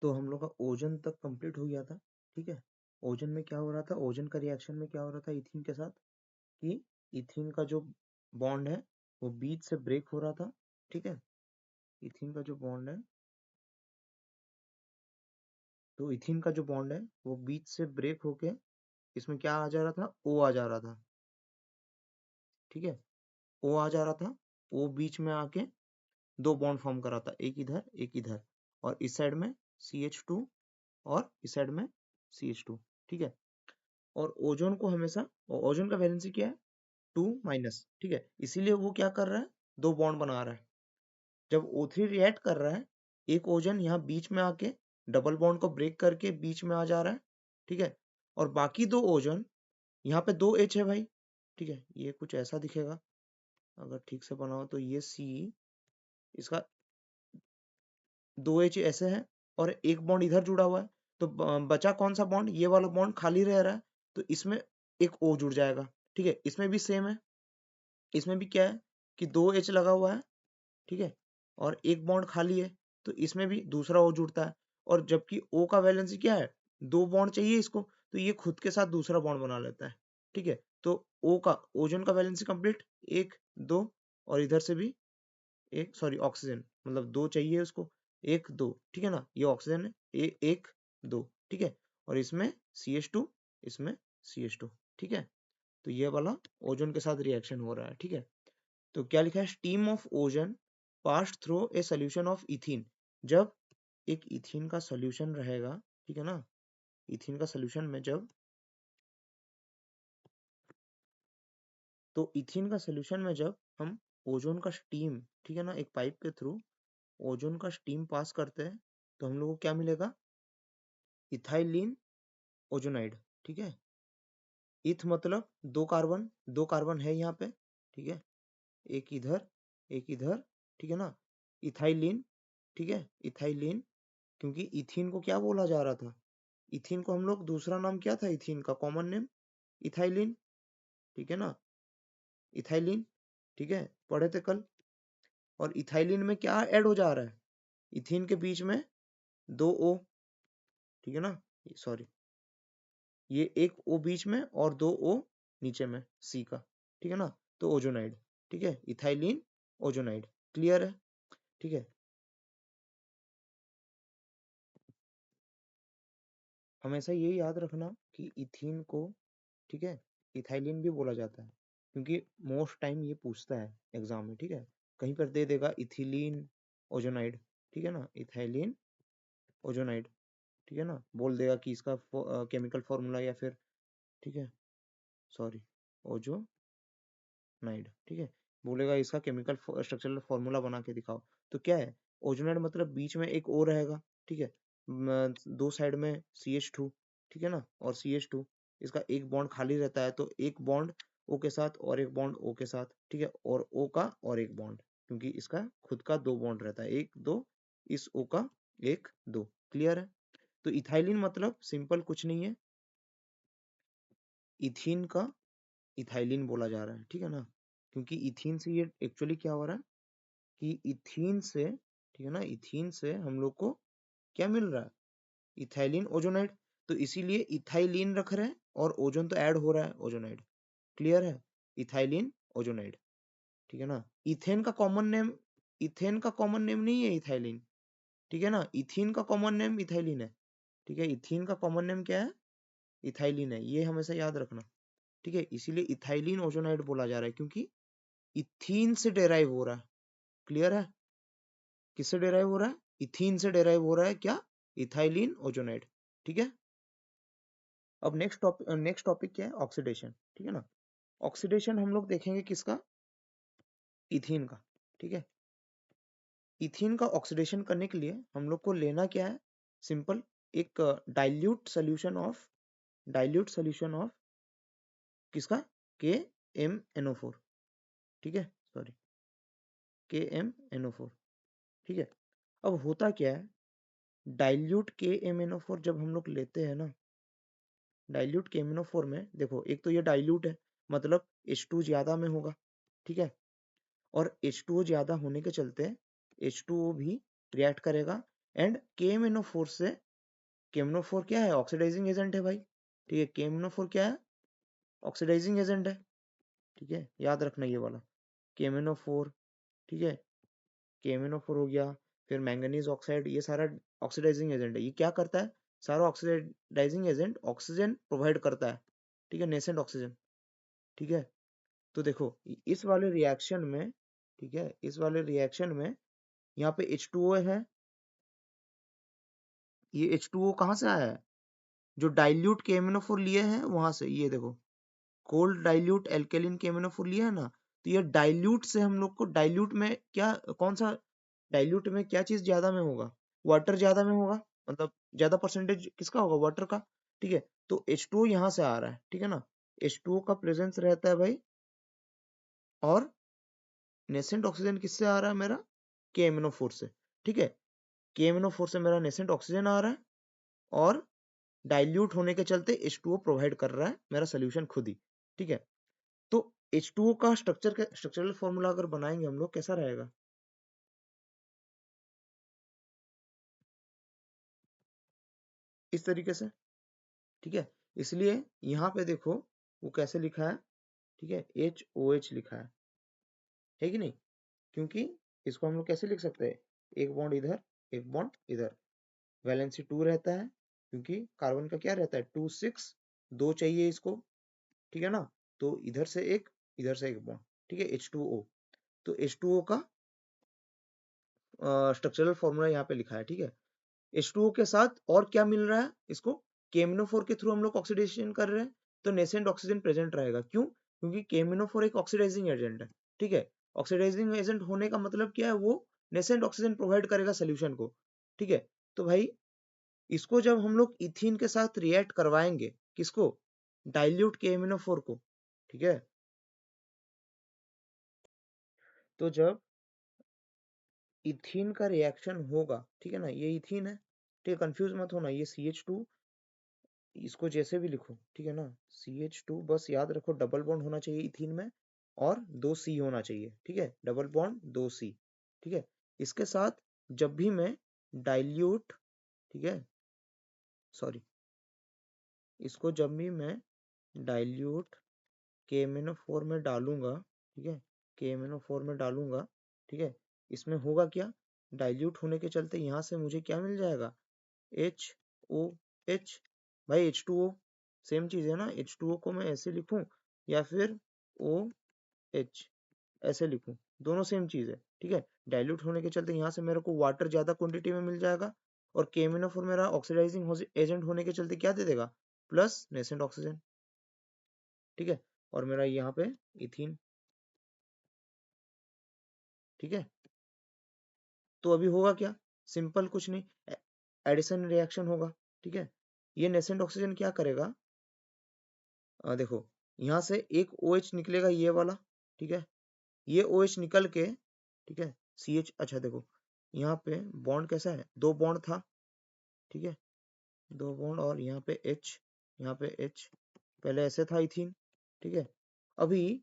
तो हम लोग का ओजन तक कंप्लीट हो गया था। ठीक है, ओजन में क्या हो रहा था, ओजन का रिएक्शन में क्या हो रहा था इथीन के साथ, कि इथीन का जो बॉन्ड है वो बीच से ब्रेक हो रहा था। ठीक है, इथीन का जो बॉन्ड है, तो इथीन का जो बॉन्ड है वो बीच से ब्रेक होके इसमें क्या आ जा रहा था, ओ आ जा रहा था। ठीक है, ओ आ जा रहा था, ओ बीच में आके दो बॉन्ड फॉर्म कर रहा था, एक इधर एक इधर, और इस साइड में CH2 और इस साइड में CH2। ठीक है, और ओजोन को हमेशा, ओजोन का वैलेंसी क्या है, 2-। ठीक है, इसीलिए वो क्या कर रहा है, दो बॉन्ड बना रहा है। जब O3 रिएक्ट कर रहा है, एक ओजन यहाँ बीच में आके डबल बॉन्ड को ब्रेक करके बीच में आ जा रहा है। ठीक है, और बाकी दो ओजन, यहाँ पे 2 H है भाई। ठीक है, ये कुछ ऐसा दिखेगा अगर ठीक से बनाओ तो, ये C, इसका 2H ऐसे है और एक बॉन्ड इधर जुड़ा हुआ है, तो बचा कौन सा बॉन्ड, ये वाला बॉन्ड खाली रह रहा है, तो इसमें एक O जुड़ जाएगा। ठीक है, इसमें भी सेम है, इसमें भी क्या है कि 2H लगा हुआ है। ठीक है, और एक बॉन्ड खाली है, तो इसमें भी दूसरा O जुड़ता है। और जबकि O का वैलेंसी क्या है, दो बॉन्ड चाहिए इसको, तो ये खुद के साथ दूसरा बॉन्ड बना लेता है। ठीक है, तो O का, ओजोन का वैलेंसी कंप्लीट, 1-2, और इधर से भी एक, सॉरी ऑक्सीजन, मतलब 2 चाहिए उसको, 1-2। ठीक है ना, ये ऑक्सीजन है, 1-2। ठीक है, और इसमें CH2, इसमें CH2। ठीक है, तो ये वाला ओजोन के साथ रिएक्शन हो रहा है। ठीक है, तो क्या लिखा है, steam of ozone pass through a solution of ethene. जब एक इथीन का सोल्यूशन रहेगा, ठीक है ना, इथीन का सोल्यूशन में जब, तो इथीन का सोल्यूशन में जब हम ओजोन का स्टीम, ठीक है ना, एक पाइप के थ्रू ओजोन का स्टीम पास करते हैं, तो हम लोग को क्या मिलेगा, इथाइलिन ओजोनाइड। ठीक है, इथ मतलब दो कार्बन है यहाँ पे। ठीक है, एक इधर एक इधर। ठीक है ना, इथाइलिन। ठीक है, इथाइलिन, क्योंकि इथीन को क्या बोला जा रहा था, इथीन को हम लोग दूसरा नाम क्या था, इथीन का कॉमन नेम इथाइलिन। ठीक है ना, इथाइलिन। ठीक है, पढ़े थे कल। और इथाइलिन में क्या ऐड हो जा रहा है, इथीन के बीच में 2 O। ठीक है ना, सॉरी, ये एक O बीच में और 2 O नीचे में C का। ठीक है ना, तो ओजोनाइड। ठीक है, इथाइलिन ओजोनाइड। क्लियर है। ठीक है, हमेशा ये याद रखना कि इथीन को, ठीक है, इथाइलिन भी बोला जाता है, क्योंकि मोस्ट टाइम ये पूछता है एग्जाम में। ठीक है, कहीं पर दे देगा इथिलीन ओजोनाइड। ठीक है ना, इथाइलिन ओजोनाइड। ठीक है ना, बोल देगा कि इसका केमिकल फॉर्मूला, या फिर, ठीक है, सॉरी, ओजोनाइड। ठीक है, बोलेगा इसका केमिकल स्ट्रक्चरल फॉर्मूला बना के दिखाओ। तो क्या है, ओजोनाइड मतलब बीच में एक O रहेगा। ठीक है, दो साइड में CH2। ठीक है ना, और CH2, इसका एक बॉन्ड खाली रहता है, तो एक बॉन्ड O के साथ और एक बॉन्ड O के साथ। ठीक है, और O का और एक बॉन्ड, क्योंकि इसका खुद का दो बॉन्ड रहता है, 1-2, इस O का 1-2। क्लियर है। तो इथाइलिन मतलब सिंपल कुछ नहीं है, इथीन का इथाइलिन बोला जा रहा है। ठीक है ना, क्योंकि इथीन से ये एक्चुअली क्या हो रहा है कि इथीन से, ठीक है ना, इथीन से हम लोग को क्या मिल रहा है, इथाइलिन ओजोनाइड। तो इसीलिए इथाइलिन रख रहे हैं, और ओजोन तो ऐड हो रहा है, ओजोनाइड। क्लियर है, इथाइलिन ओजोनाइड। ठीक है ना, इथेन का कॉमन नेम, इथेन का कॉमन नेम नहीं है इथाइलिन। ठीक है ना, इथीन का कॉमन नेम इथाइलिन है। ठीक है, इथीन का कॉमन नेम क्या है, इथाइलिन है, ये हमेशा याद रखना। ठीक है, इसीलिए इथाइलिन ओजोनाइड बोला जा रहा है, क्योंकि इथीन से डेराइव हो रहा है। क्लियर है, किससे डेराइव हो रहा है, इथीन से डेराइव हो रहा है, क्या, इथाइलिन ओजोनाइड। ठीक है, अब नेक्स्ट टॉपिक क्या है, ऑक्सीडेशन। ठीक है ना, ऑक्सीडेशन हम लोग देखेंगे किसका, इथीन का। ठीक है, इथीन का ऑक्सीडेशन करने के लिए हम लोग को लेना क्या है, सिंपल, एक डाइल्यूट सोल्यूशन ऑफ किसका, KMnO4। ठीक है, सॉरी, KMnO4। ठीक है, अब होता क्या है, डाइल्यूट KMnO4 जब हम लोग लेते हैं ना, डाइल्यूट KMnO4 में देखो, एक तो ये डाइल्यूट है, मतलब H2 ज्यादा में होगा। ठीक है, और H2O ज्यादा होने के चलते H2O भी रिएक्ट करेगा एंड KMnO4 से, KMnO4 क्या है, ऑक्सीडाइजिंग एजेंट है भाई, ठीक है, KMnO4 क्या है, ऑक्सीडाइजिंग एजेंट है, ठीक है, याद रखना ये वाला KMnO4, ठीक है, KMnO4 हो गया, फिर मैंगनीज ऑक्साइड, ये सारा ऑक्सीडाइजिंग एजेंट है। ये क्या करता है, सारा ऑक्सीडाइजिंग एजेंट ऑक्सीजन प्रोवाइड करता है, ठीक है, नेसेंट ऑक्सीजन, ठीक है। तो देखो इस वाले रिएक्शन में, ठीक है, इस वाले रिएक्शन में यहाँ पे H2O है, ये H2O कहाँ से आया है, जो डाइल्यूट KMnO4 लिए हैं वहां से, ये देखो कोल्ड डाइल्यूट एल्केलिन KMnO4 लिया है ना, तो ये डाइल्यूट से हम लोग को, डाइल्यूट में क्या, कौन सा डाइल्यूट में क्या चीज ज्यादा में होगा, वाटर ज्यादा में होगा, मतलब ज्यादा परसेंटेज किसका होगा, वाटर का, ठीक है। तो H2O यहाँ से आ रहा है, ठीक है ना, H2O का प्रेजेंस रहता है भाई, और नेसेंट ऑक्सीजन किससे आ रहा है मेरा, KMnO4 से, ठीक है, KMnO4 से मेरा नेसेंट ऑक्सीजन आ रहा है, और डाइल्यूट होने के चलते H2O प्रोवाइड कर रहा है मेरा सोल्यूशन खुद ही, ठीक है। तो H2O का स्ट्रक्चरल फॉर्मूला अगर बनाएंगे हम लोग, कैसा रहेगा, इस तरीके से, ठीक है। इसलिए यहाँ पे देखो वो कैसे लिखा है, ठीक है, HOH लिखा है कि नहीं, क्योंकि इसको हम लोग कैसे लिख सकते हैं, एक बॉन्ड इधर, एक बॉन्ड इधर, वैलेंसी 2 रहता है, क्योंकि कार्बन का क्या रहता है 2 6, 2 चाहिए इसको, ठीक है ना, तो इधर से एक, इधर से एक बॉन्ड, ठीक है, H2O। तो H2O का स्ट्रक्चरल फॉर्मूला यहाँ पे लिखा है, ठीक है। H2O के साथ और क्या मिल रहा है इसको, KMnO4 के थ्रू हम लोग ऑक्सीडेशन कर रहे हैं, तो नेसेंट ऑक्सीजन प्रेजेंट रहेगा, क्यों, क्योंकि KMnO4 एक ऑक्सीडाइजिंग एजेंट है, ठीक है। ऑक्सीडाइजिंग एजेंट होने का मतलब क्या है, वो नेसेंट ऑक्सीजन प्रोवाइड करेगा सोल्यूशन को, ठीक है। तो भाई इसको जब हम लोग इथीन के साथ रिएक्ट करवाएंगे, किसको, डाइल्यूट KMnO4 को, ठीक है, तो जब इथीन का रिएक्शन होगा, ठीक है ना, ये इथीन है, ठीक है, कंफ्यूज मत होना, ये CH2, इसको जैसे भी लिखो, ठीक है ना, CH2, बस याद रखो डबल बॉन्ड होना चाहिए इथीन में, और 2 C होना चाहिए, ठीक है, डबल बॉन्ड 2 C, ठीक है। इसके साथ जब भी मैं डाइल्यूट, ठीक है, सॉरी, इसको जब भी मैं डाइल्यूट KMnO4 में डालूंगा, ठीक है, KMnO4 में डालूंगा, ठीक है, इसमें होगा क्या, डाइल्यूट होने के चलते यहाँ से मुझे क्या मिल जाएगा, HOH, भाई H2O सेम चीज है ना, H2O को मैं ऐसे लिखूं या फिर OH ऐसे लिखूं, दोनों सेम चीज है, ठीक है। डाइल्यूट होने के चलते यहाँ से मेरे को वाटर ज्यादा क्वांटिटी में मिल जाएगा, और KMnO4 मेरा ऑक्सीडाइजिंग एजेंट होने के चलते क्या दे देगा, प्लस नेसेंट ऑक्सीजन, ठीक है, और मेरा यहाँ पे इथीन, ठीक है। तो अभी होगा क्या, सिंपल कुछ नहीं, एडिशन रिएक्शन होगा, ठीक है। ये नेसेंट ऑक्सीजन क्या करेगा, देखो यहाँ से एक OH निकलेगा ये वाला, ठीक है, ये OH निकल के, ठीक है, CH, अच्छा देखो यहाँ पे बॉन्ड कैसा है, 2 बॉन्ड था, ठीक है, 2 बॉन्ड, और यहाँ पे H, यहाँ पे H, पहले ऐसे था इथीन, ठीक है। अभी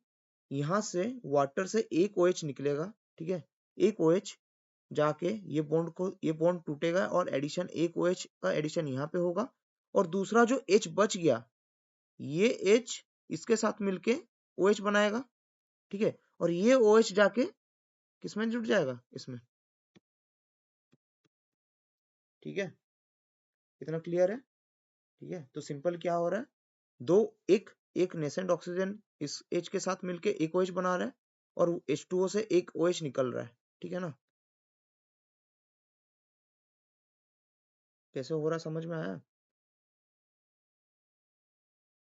यहाँ से वाटर से एक OH निकलेगा, ठीक है, एक OH जाके ये बॉन्ड टूटेगा, और एडिशन एक OH का एडिशन यहाँ पे होगा, और दूसरा जो H बच गया, ये H इसके साथ मिलके OH बनाएगा, ठीक है, और ये OH जाके किसमें जुड़ जाएगा, इसमें, ठीक है, इतना क्लियर है, ठीक है। तो सिंपल क्या हो रहा है, दो, एक एक नेसेंट ऑक्सीजन इस H के साथ मिलके एक OH बना रहा है, और H2O से एक OH निकल रहा है, ठीक है ना, कैसे हो रहा है समझ में आया,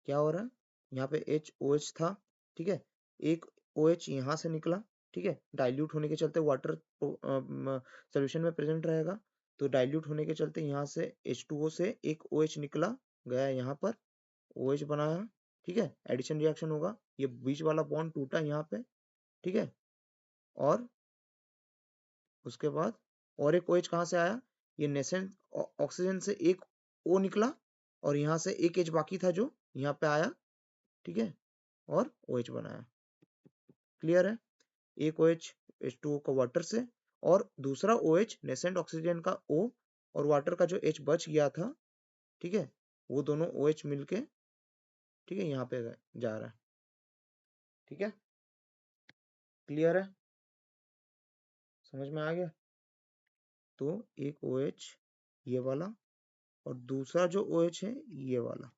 क्या हो रहा है, यहाँ पे HOH था, ठीक है, एक OH यहाँ से निकला, ठीक है, डाइल्यूट होने के चलते वाटर सोल्यूशन में प्रेजेंट रहेगा, तो डाइल्यूट होने के चलते यहाँ से H2O से एक OH निकला, गया यहाँ पर, OH बनाया, ठीक है, एडिशन रिएक्शन होगा, ये बीच वाला बॉन्ड टूटा यहाँ पे, ठीक है, और उसके बाद और एक OH कहाँ से आया, ये नेसेंट ऑक्सीजन से एक O निकला, और यहाँ से एक H बाकी था जो यहाँ पे आया, ठीक है, और OH बनाया, क्लियर है, एक OH H2O का वाटर से, और दूसरा OH नेसेंट ऑक्सीजन का O और वाटर का जो H बच गया था, ठीक है, वो दोनों OH मिलके, ठीक है, यहाँ पे जा रहा है, ठीक है, क्लियर है, समझ में आ गया। तो एक OH ये वाला और दूसरा जो OH है ये वाला,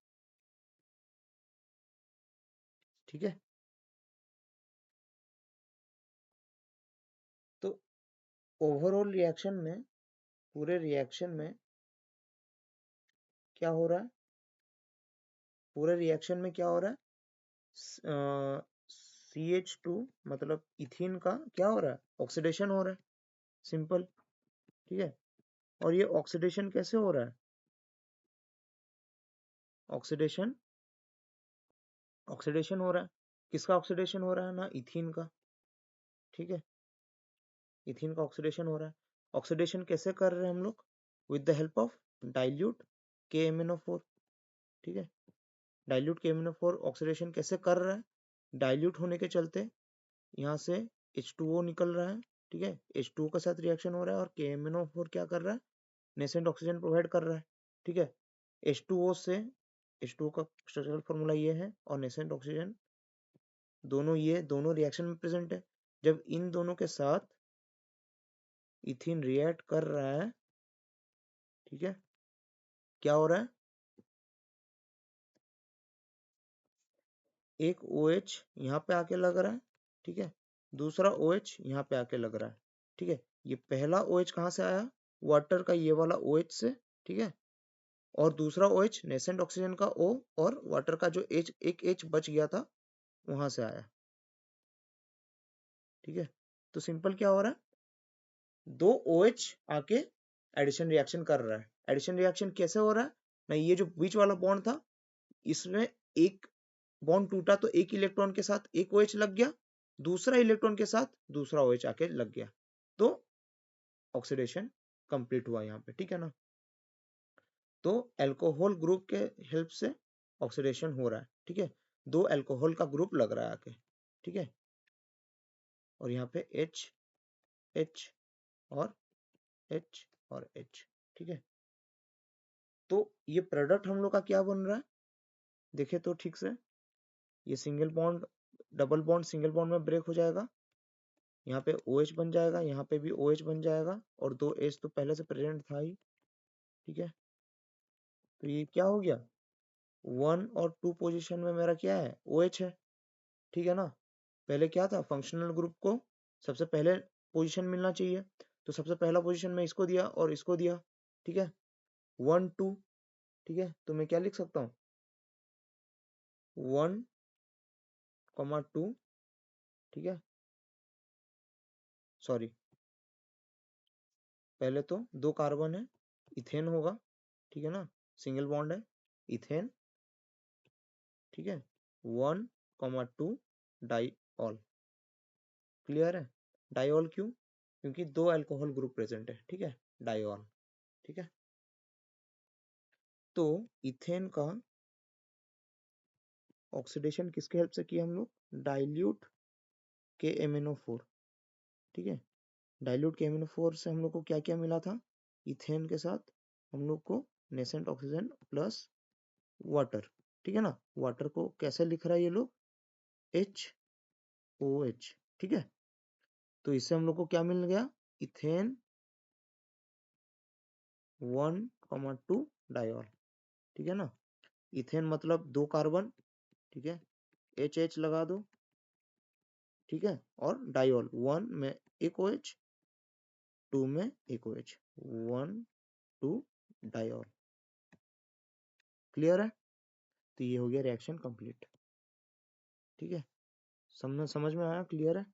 ठीक है। तो ओवरऑल रिएक्शन में, पूरे रिएक्शन में क्या हो रहा है, पूरे रिएक्शन में क्या हो रहा है, CH2 मतलब इथीन का क्या हो रहा है, ऑक्सीडेशन हो रहा है, सिंपल, ठीक है। और ये ऑक्सीडेशन कैसे हो रहा है, ऑक्सीडेशन, ऑक्सीडेशन हो रहा है, किसका ऑक्सीडेशन हो रहा है ना, इथीन का, ठीक है, इथीन का ऑक्सीडेशन हो रहा है। ऑक्सीडेशन कैसे कर रहे हैं हम लोग, with the help of dilute KMnO4, ठीक है। डाइल्यूट KMnO4 ऑक्सीडेशन कैसे कर रहा है, डाइल्यूट होने के चलते यहाँ से H2O निकल रहा है, ठीक है, H2O के साथ रिएक्शन हो रहा है और KMnO4 क्या कर रहा है, नेसेंट ऑक्सीजन प्रोवाइड कर रहा है, ठीक है। H2O से, H2O का स्ट्रक्चरल फॉर्मूला ये है और नेसेंट ऑक्सीजन दोनों, ये दोनों रिएक्शन में प्रेजेंट है। जब इन दोनों के साथ इथीन रिएक्ट कर रहा है, ठीक है, क्या हो रहा है, एक OH यहाँ पे आके लग रहा है, ठीक है, दूसरा OH यहाँ पे आके लग रहा है, ठीक है। ये पहला OH कहाँ से आया, वाटर का ये वाला OH से, ठीक है, और दूसरा OH नेसेंट ऑक्सीजन का O और वाटर का जो H, एक H बच गया था वहां से आया, ठीक है। तो सिंपल क्या हो रहा है, दो OH आके एडिशन रिएक्शन कर रहा है। एडिशन रिएक्शन कैसे हो रहा है ना, ये जो बीच वाला बॉन्ड था इसमें एक बॉन्ड टूटा तो एक इलेक्ट्रॉन के साथ एक OH लग गया, दूसरा इलेक्ट्रॉन के साथ दूसरा OH आके लग गया, तो ऑक्सीडेशन कंप्लीट हुआ यहाँ पे, ठीक है ना। तो अल्कोहल ग्रुप के हेल्प से ऑक्सीडेशन हो रहा है, ठीक है, दो अल्कोहल का ग्रुप लग रहा है आके, ठीक है, और यहाँ पे H H और H और H, ठीक है। तो ये प्रोडक्ट हम लोग का क्या बन रहा है, देखे तो ठीक से, ये single bond double bond single bond में ब्रेक हो जाएगा, यहाँ पे OH बन जाएगा, यहाँ पे भी OH बन जाएगा और दो H तो पहले से प्रेजेंट था ही, ठीक है। तो ये क्या हो गया, 1 और 2 पोजीशन में मेरा क्या है, OH है, ठीक है ना। पहले क्या था, फंक्शनल ग्रुप को सबसे पहले पोजीशन मिलना चाहिए, तो सबसे पहला पोजीशन में इसको दिया और इसको दिया, ठीक है, 1 2, ठीक है। तो मैं क्या लिख सकता हूँ, 1, 2, ठीक है, सॉरी, पहले तो 2 कार्बन है, इथेन होगा, ठीक है ना, सिंगल बॉन्ड है, इथेन, ठीक है, 1, 2 डाइऑल, क्लियर है। डाइऑल क्यों, क्योंकि दो अल्कोहल ग्रुप प्रेजेंट है, ठीक है, डाइऑल, ठीक है। तो इथेन का ऑक्सीडेशन किसके हेल्प से किया हम लोग, डाइल्यूट KMnO4, ठीक है। डाइल्यूट KMnO4 से हम लोग को क्या क्या मिला था, इथेन के साथ हम लोग को नेसेंट ऑक्सीजन प्लस वाटर, ठीक है ना। वाटर को कैसे लिख रहा है ये लोग, HOH, ठीक है। तो इससे हम लोग को क्या मिल गया, इथेन 1, 2 डाइऑल, ठीक है ना। इथेन मतलब 2 कार्बन, ठीक है, HH लगा दो, ठीक है, और डाइऑल 1 में एक OH, 2 में एक OH, 1, 2 डाइऑल, क्लियर है। तो ये हो गया रिएक्शन कंप्लीट, ठीक है, समझ में आया, क्लियर है।